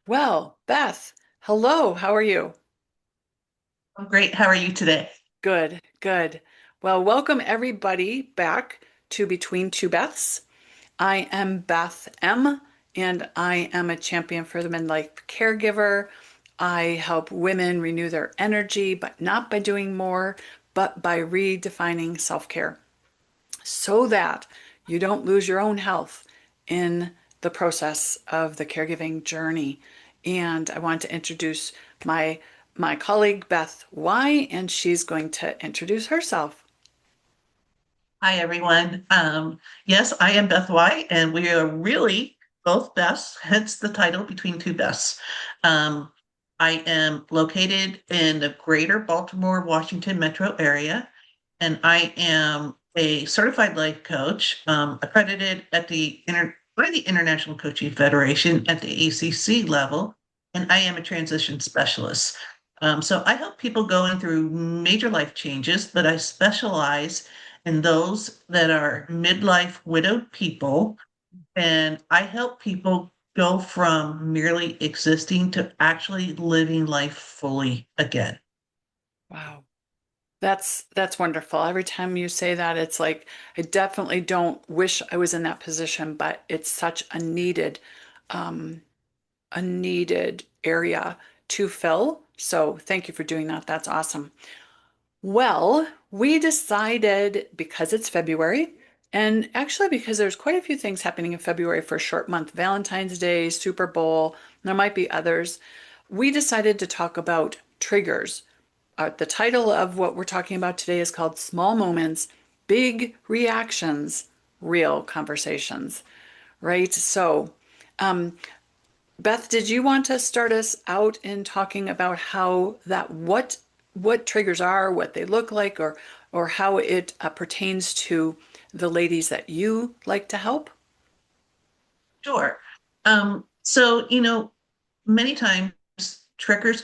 Well, Beth, hello, how are you? I'm great. How are you today? Good, good. Well, welcome everybody back to Between Two Beths. I am Beth M, and I am a champion for the midlife caregiver. I help women renew their energy, but not by doing more, but by redefining self-care so that you don't lose your own health in the process of the caregiving journey. And I want to introduce my my colleague Beth Y, and she's going to introduce herself. Hi, everyone. Yes, I am Beth White, and we are really both Beths, hence the title Between Two Beths. Um, I am located in the greater Baltimore, Washington metro area, and I am a certified life coach, accredited by the International Coaching Federation at the ACC level, and I am a transition specialist. So I help people going through major life changes, but I specialize in those that are midlife widowed people. And I help people go from merely existing to actually living life fully again. Wow. That's wonderful. Every time you say that, it's like I definitely don't wish I was in that position, but it's such um, a needed area to fill. So thank you for doing that. That's awesome. Well, we decided because it's February, and actually because there's quite a few things happening in February for a short month, Valentine's Day, Super Bowl, there might be others. We decided to talk about triggers. The title of what we're talking about today is called Small Moments, Big Reactions, Real Conversations, right? So, um, Beth, did you want to start us out in talking about how that what triggers are, what they look like, or how it pertains to the ladies that you like to help? Sure. Many times triggers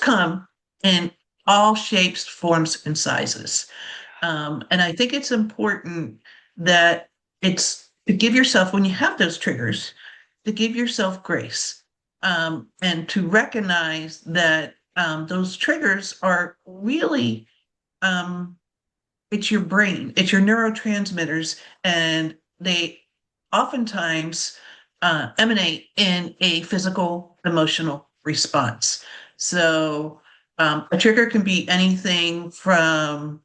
come in all shapes, forms, and sizes. And I think it's important that it's to give yourself, when you have those triggers, to give yourself grace, and to recognize that those triggers are really, um, it's your brain, it's your neurotransmitters, and they oftentimes emanate in a physical, emotional response. So a trigger can be anything from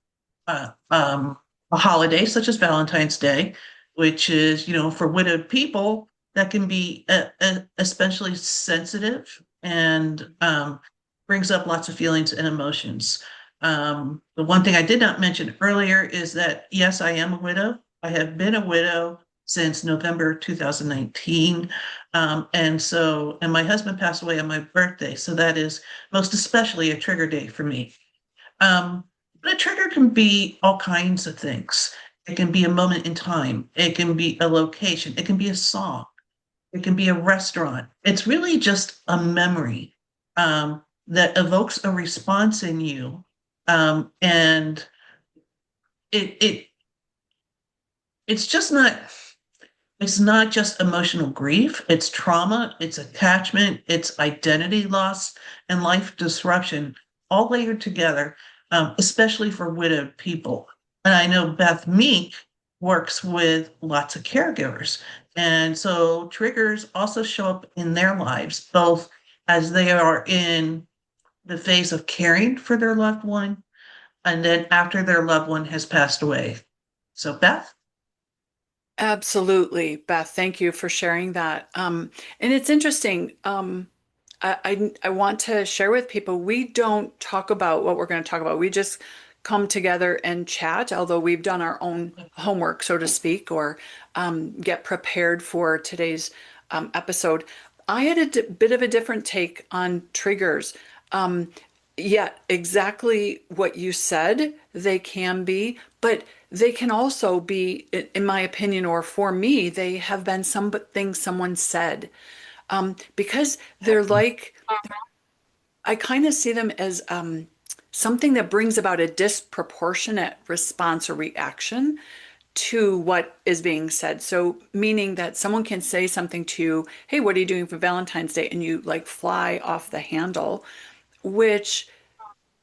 a holiday such as Valentine's Day, which is, for widowed people, that can be especially sensitive and brings up lots of feelings and emotions. The one thing I did not mention earlier is that, yes, I am a widow. I have been a widow since November 2019. And my husband passed away on my birthday. So that is most especially a trigger day for me. Um, but a trigger can be all kinds of things. It can be a moment in time. It can be a location. It can be a song. It can be a restaurant. It's really just a memory that evokes a response in you. And it it it's just not it's not just emotional grief, it's trauma, it's attachment, it's identity loss, and life disruption, all layered together, especially for widowed people. And I know Beth Meek works with lots of caregivers. And so triggers also show up in their lives, both as they are in the phase of caring for their loved one and then after their loved one has passed away. So, Beth? Absolutely, Beth. Thank you for sharing that. And it's interesting. I want to share with people, we don't talk about what we're going to talk about. We just come together and chat, although we've done our own homework, so to speak, or get prepared for today's episode. I had a bit of a different take on triggers. Um, yeah, exactly what you said, they can be, but they can also be, in my opinion, or for me, they have been something someone said. Because they're like, I kind of see them as something that brings about a disproportionate response or reaction to what is being said. So, meaning that someone can say something to you, hey, what are you doing for Valentine's Day? And you like fly off the handle, which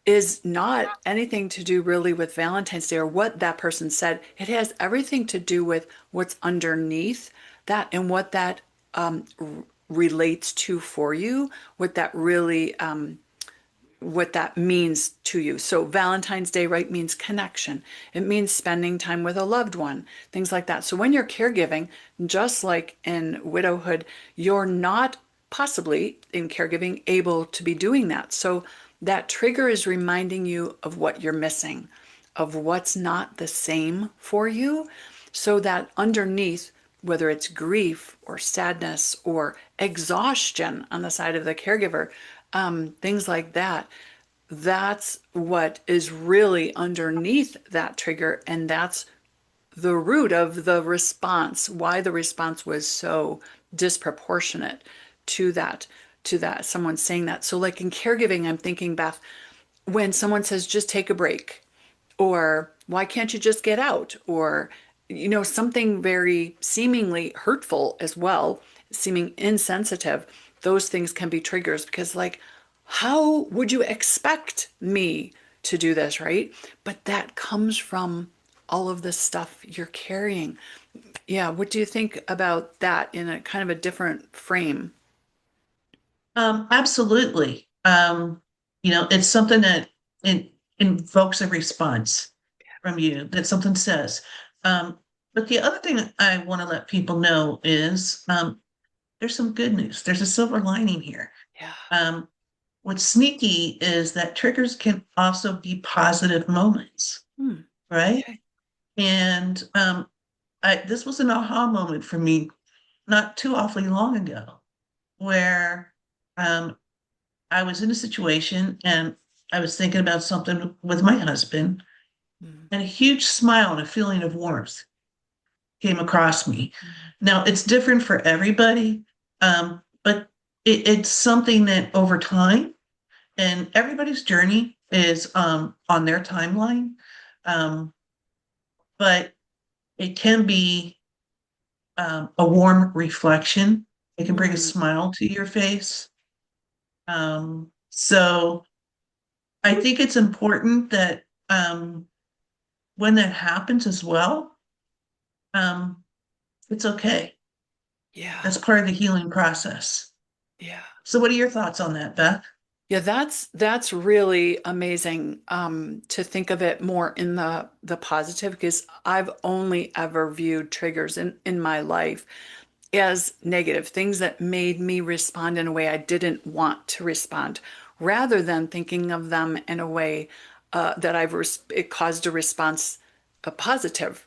is not anything to do really with Valentine's Day or what that person said. It has everything to do with what's underneath that and what that relates to for you, what that really what that means to you. So Valentine's Day, right, means connection. It means spending time with a loved one, things like that. So when you're caregiving, just like in widowhood, you're not possibly in caregiving able to be doing that. So that trigger is reminding you of what you're missing, of what's not the same for you, so that underneath, whether it's grief or sadness or exhaustion on the side of the caregiver, things like that. That's what is really underneath that trigger, and that's the root of the response, why the response was so disproportionate to that, someone saying that. So, like in caregiving, I'm thinking, Beth, when someone says, just take a break, or why can't you just get out, or something very seemingly hurtful as well, seeming insensitive, those things can be triggers because, like, how would you expect me to do this, right? But that comes from all of the stuff you're carrying. Yeah, what do you think about that in a kind of a different frame? Absolutely. It's something that in, invokes a response from you that something says. Um, but the other thing I want to let people know is there's some good news. There's a silver lining here. Yeah. Um, what's sneaky is that triggers can also be positive moments, Hmm. right? Okay. And this was an aha moment for me not too awfully long ago, where um, I was in a situation and I was thinking about something with my husband, Hmm. and a huge smile and a feeling of warmth came across me. Hmm. Now, it's different for everybody, but it's something that over time, and everybody's journey is on their timeline, um, but it can be a warm reflection. It can bring a Hmm. smile to your face. So I think it's important that when that happens as well, um, it's okay. Yeah. That's part of the healing process. Yeah. So, what are your thoughts on that, Beth? Yeah, that's really amazing to think of it more in the positive because I've only ever viewed triggers in my life as negative, things that made me respond in a way I didn't want to respond, rather than thinking of them in a way that it caused a response, a positive,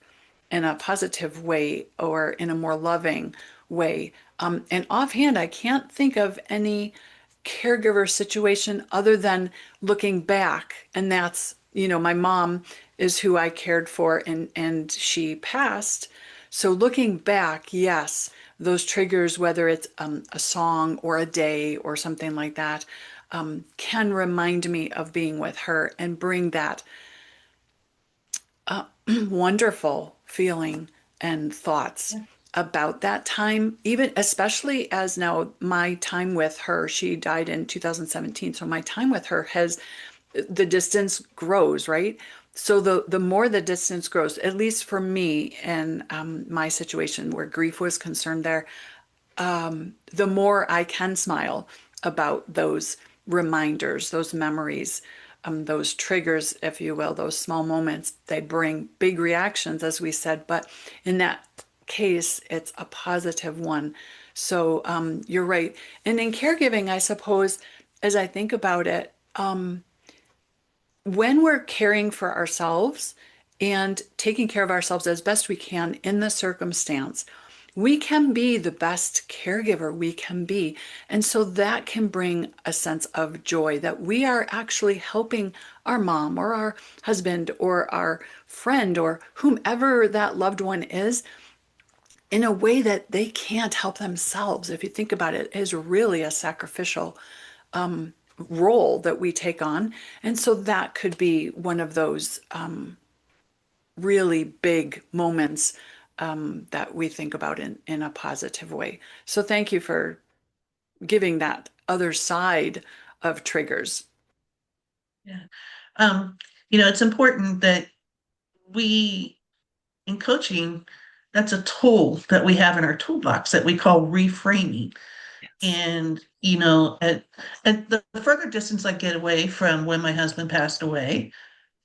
in a positive way or in a more loving way. And offhand, I can't think of any caregiver situation other than looking back, and that's, my mom is who I cared for, and she passed. So looking back, yes, those triggers, whether it's a song or a day or something like that, can remind me of being with her and bring that wonderful feeling and thoughts Yeah. about that time, even especially as now my time with her, she died in 2017. So my time with her has, the distance grows, right? So the more the distance grows, at least for me and my situation where grief was concerned there, the more I can smile about those reminders, those memories, those triggers, if you will, those small moments. They bring big reactions, as we said, but in that case, it's a positive one. So you're right. And in caregiving, I suppose, as I think about it, when we're caring for ourselves and taking care of ourselves as best we can in the circumstance, we can be the best caregiver we can be. And so that can bring a sense of joy that we are actually helping our mom or our husband or our friend or whomever that loved one is in a way that they can't help themselves. If you think about it, it is really a sacrificial role that we take on. And so that could be one of those really big moments that we think about in a positive way. So thank you for giving that other side of triggers. Yeah. Um, it's important that we, in coaching, that's a tool that we have in our toolbox that we call reframing. Yes. And, at the further distance I get away from when my husband passed away,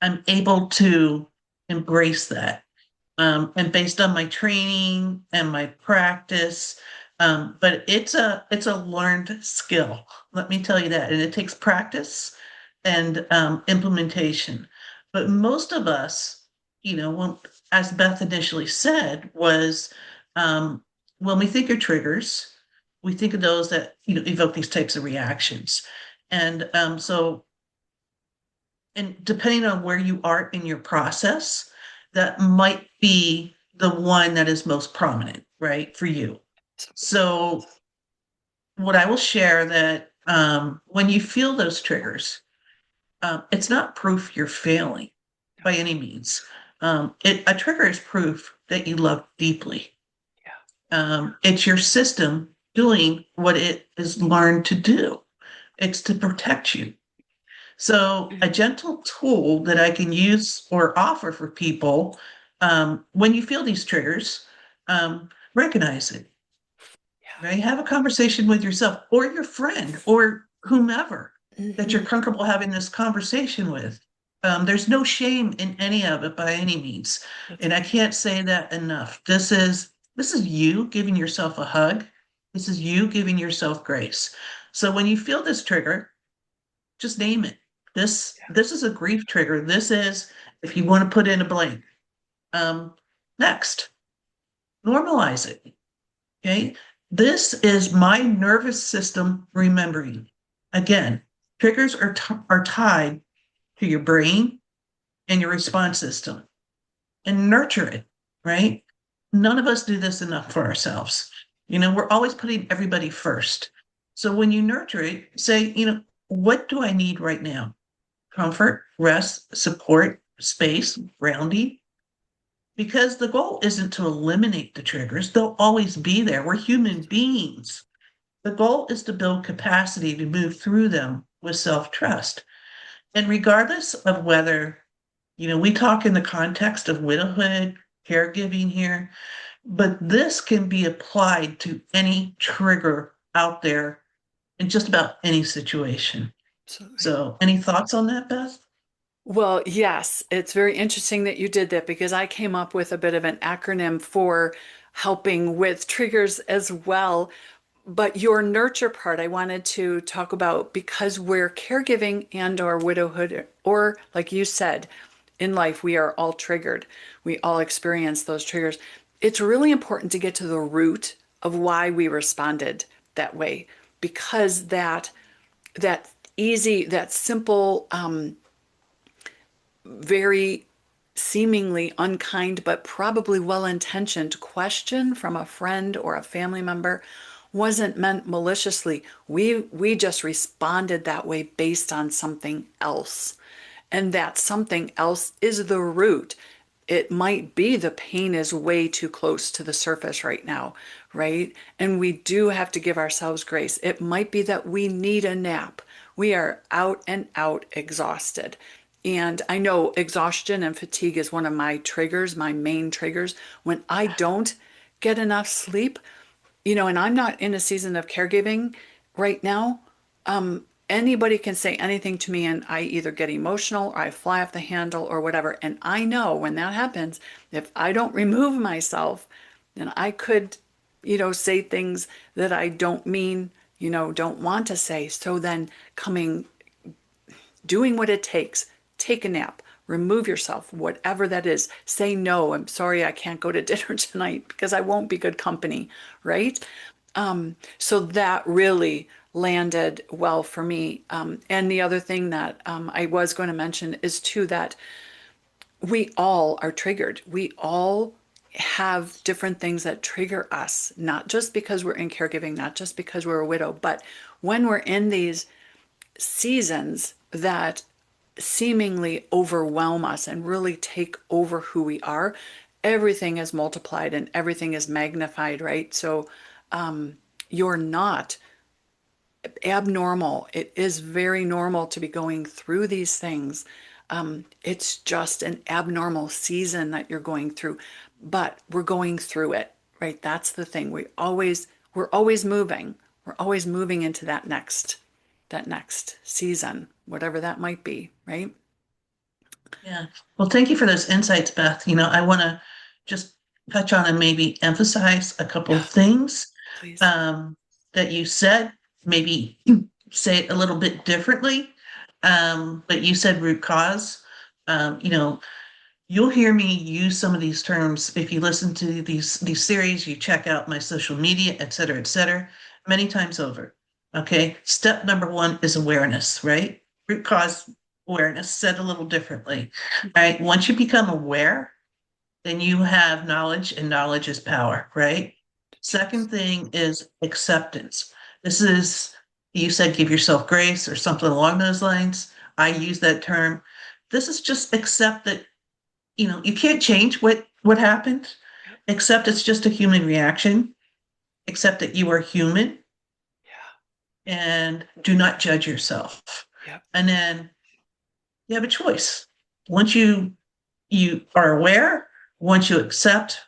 I'm able to embrace that. And based on my training and my practice, but it's a learned skill. Let me tell you that, and it takes practice and implementation. But most of us, as Beth initially said, was um, when we think of triggers, we think of those that evoke these types of reactions, and and depending on where you are in your process, that might be the one that is most prominent, right, for you. So, what I will share that when you feel those triggers, it's not proof you're failing by any means. A trigger is proof that you love deeply. It's your system doing what it is learned to do. It's to protect you. So, a gentle tool that I can use or offer for people when you feel these triggers, recognize it, right? Have a conversation with yourself or your friend or whomever that you're Mhm. comfortable having this conversation with. There's no shame in any of it by any means, That's and I right. can't say that enough. This is you giving yourself a hug. This is you giving yourself grace. So when you feel this trigger, just name it. This is a grief trigger. This is, if you want to put in a blank. Um, Next, normalize it. Okay. This is my nervous system remembering. Again, triggers are tied to your brain and your response system, and nurture it, right? None of us do this enough for ourselves. We're always putting everybody first. So when you nurture it, say, what do I need right now? Comfort, rest, support, space, grounding. Because the goal isn't to eliminate the triggers, they'll always be there. We're human beings. The goal is to build capacity to move through them with self trust. And regardless of whether, we talk in the context of widowhood, caregiving here, but this can be applied to any trigger out there in just about any situation. Absolutely. So, any thoughts on that, Beth? Well, yes, it's very interesting that you did that because I came up with a bit of an acronym for helping with triggers as well. But your nurture part, I wanted to talk about because we're caregiving and or widowhood, or like you said, in life, we are all triggered. We all experience those triggers. It's really important to get to the root of why we responded that way because that easy, that simple, very seemingly unkind but probably well-intentioned question from a friend or a family member wasn't meant maliciously. We just responded that way based on something else. And that something else is the root. It might be the pain is way too close to the surface right now, right? And we do have to give ourselves grace. It might be that we need a nap. We are out and out exhausted. And I know exhaustion and fatigue is one of my triggers, my main triggers. When I don't get enough sleep, and I'm not in a season of caregiving right now, anybody can say anything to me and I either get emotional or I fly off the handle or whatever. And I know when that happens, if I don't remove myself, then I could, say things that I don't mean, don't want to say. So then doing what it takes, take a nap, remove yourself, whatever that is. Say no, I'm sorry I can't go to dinner tonight because I won't be good company, right? So that really landed well for me. And the other thing that I was going to mention is too that we all are triggered. We all have different things that trigger us, not just because we're in caregiving, not just because we're a widow, but when we're in these seasons that seemingly overwhelm us and really take over who we are, everything is multiplied and everything is magnified, right? So you're not abnormal. It is very normal to be going through these things. It's just an abnormal season that you're going through, but we're going through it, right? That's the thing. We're always moving. We're always moving into that next season, whatever that might be, right? Yeah. Well, thank you for those insights, Beth. I want to just touch on and maybe emphasize a couple of Yeah, things please. um, that you said, maybe say it a little bit differently. But you said root cause. Um, you know, you'll hear me use some of these terms if you listen to these series, you check out my social media, et cetera, many times over. Okay. Step number one is awareness, right? Root cause awareness, said a little differently. All right. Once you become aware, then you have knowledge, and knowledge is power, right? Choose. Second thing is acceptance. This is, you said give yourself grace or something along those lines. I use that term. This is just accept that you can't change what happened, Yep. except it's just a human reaction, except that you are human, Yeah. and do not judge yourself. Yep. And then you have a choice. Once you are aware, once you accept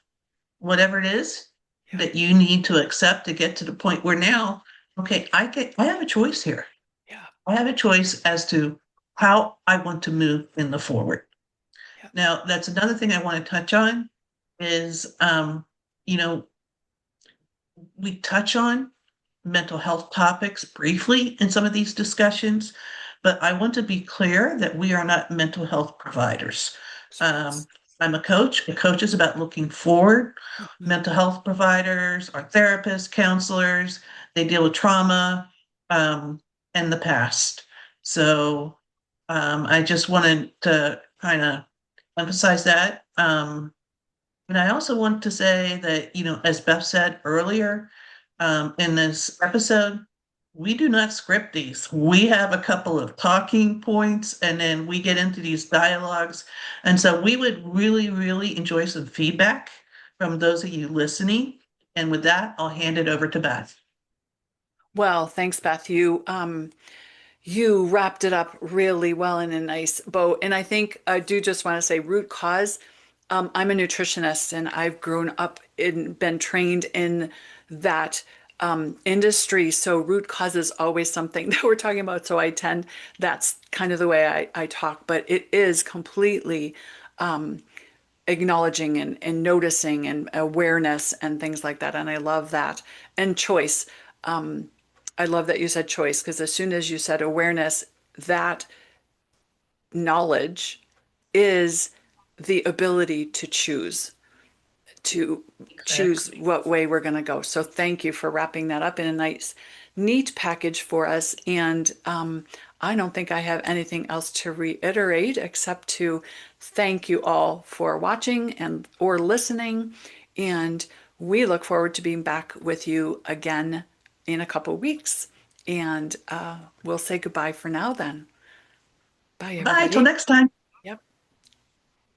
whatever it is Yep. that you need to accept to get to the point where now, okay, I have a choice here. Yeah. I have a choice as to how I want to move in the forward. Yep. Now, that's another thing I want to touch on is, you know, we touch on mental health topics briefly in some of these discussions, but I want to be clear that we are not mental health providers. Um, I'm a coach. A coach is about looking forward. Mhm. Mental health providers are therapists, counselors. They deal with trauma and the past. So I just wanted to kind of emphasize that. And I also want to say that, as Beth said earlier in this episode, we do not script these. We have a couple of talking points and then we get into these dialogues. And so we would really, really enjoy some feedback from those of you listening. And with that, I'll hand it over to Beth. Well, thanks, Beth. You wrapped it up really well in a nice bow. And I think I do just want to say root cause. I'm a nutritionist and I've grown up and been trained in that industry. So root cause is always something that we're talking about. So that's kind of the way I talk, but it is completely acknowledging and noticing and awareness and things like that. And I love that. And choice. I love that you said choice because as soon as you said awareness, that knowledge is the ability to choose Exactly. what way we're going to go. So thank you for wrapping that up in a nice, neat package for us. And I don't think I have anything else to reiterate except to thank you all for watching and or listening. And we look forward to being back with you again in a couple weeks. And we'll say goodbye for now then. Bye, Bye, till everybody. next time.